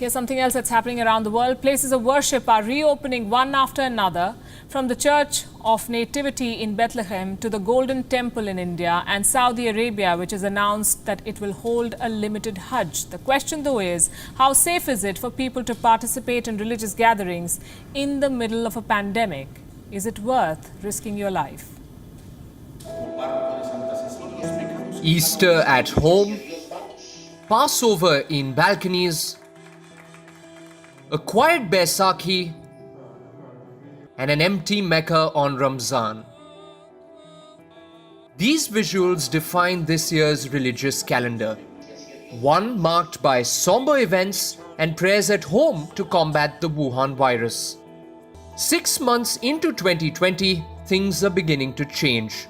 Here's something else that's happening around the world. Places of worship are reopening one after another, from the Church of Nativity in Bethlehem to the Golden Temple in India and Saudi Arabia, which has announced that it will hold a limited Hajj. The question, though, is how safe is it for people to participate in religious gatherings in the middle of a pandemic? Is it worth risking your life? Easter at home, Passover in balconies, a quiet Baisakhi, and an empty Mecca on Ramzan. These visuals define this year's religious calendar, one marked by somber events and prayers at home to combat the Wuhan virus. 6 months into 2020, things are beginning to change.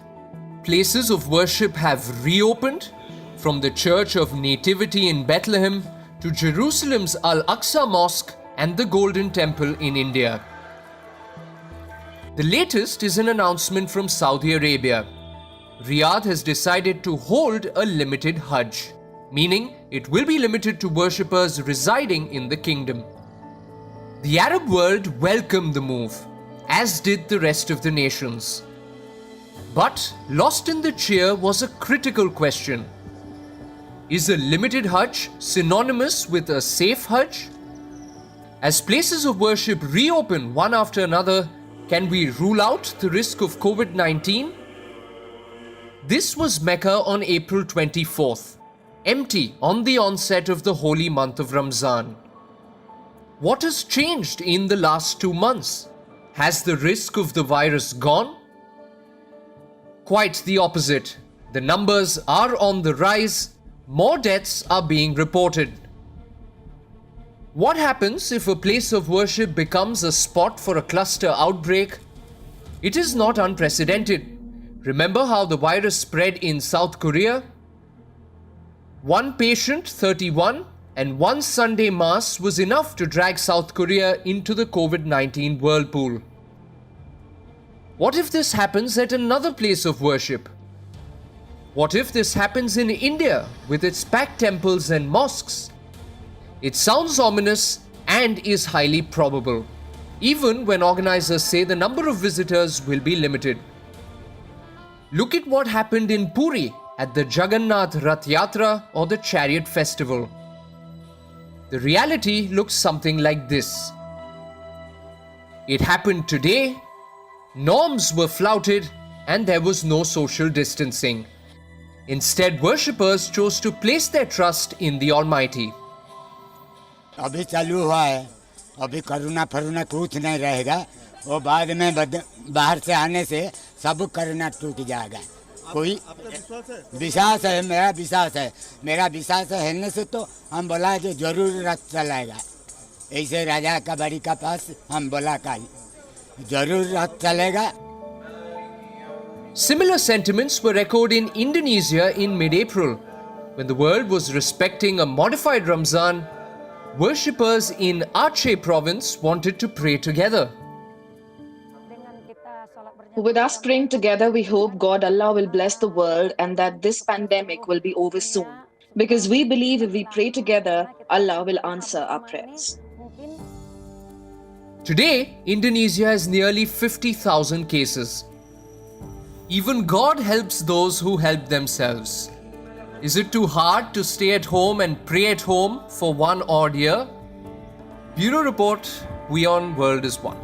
Places of worship have reopened, from the Church of Nativity in Bethlehem to Jerusalem's Al-Aqsa Mosque and the Golden Temple in India. The latest is an announcement from Saudi Arabia. Riyadh has decided to hold a limited Hajj, meaning it will be limited to worshippers residing in the kingdom. The Arab world welcomed the move, as did the rest of the nations. But lost in the cheer was a critical question. Is a limited Hajj synonymous with a safe Hajj? As places of worship reopen one after another, can we rule out the risk of COVID-19? This was Mecca on April 24th, empty on the onset of the holy month of Ramzan. What has changed in the last 2 months? Has the risk of the virus gone? Quite the opposite. The numbers are on the rise. More deaths are being reported. What happens if a place of worship becomes a spot for a cluster outbreak? It is not unprecedented. Remember how the virus spread in South Korea? One patient, 31, and one Sunday mass was enough to drag South Korea into the COVID-19 whirlpool. What if this happens at another place of worship? What if this happens in India with its packed temples and mosques? It sounds ominous and is highly probable, even when organizers say the number of visitors will be limited. Look at what happened in Puri at the Jagannath Rath Yatra or the Chariot Festival. The reality looks something like this. It happened today, norms were flouted, and there was no social distancing. Instead, worshippers chose to place their trust in the Almighty. अभी चालू हुआ है, अभी corona फरोना कुछ नहीं रहेगा, वो बाद में बाहर से आने से सब करोना टूट जाएगा। कोई विश्वास है, मेरा विश्वास है से तो हम बोला जो जरूर रथ चलेगा। ऐसे राजा का बाड़ी का पास हम बोला का जरूर रथ चलेगा। Similar sentiments were echoed in Indonesia in mid-April. When the world was respecting a modified Ramzan, worshippers in Aceh province wanted to pray together. With us praying together, we hope God Allah will bless the world and that this pandemic will be over soon. Because we believe if we pray together, Allah will answer our prayers. Today, Indonesia has nearly 50,000 cases. Even God helps those who help themselves. Is it too hard to stay at home and pray at home for one odd year? Bureau Report, WION World is One.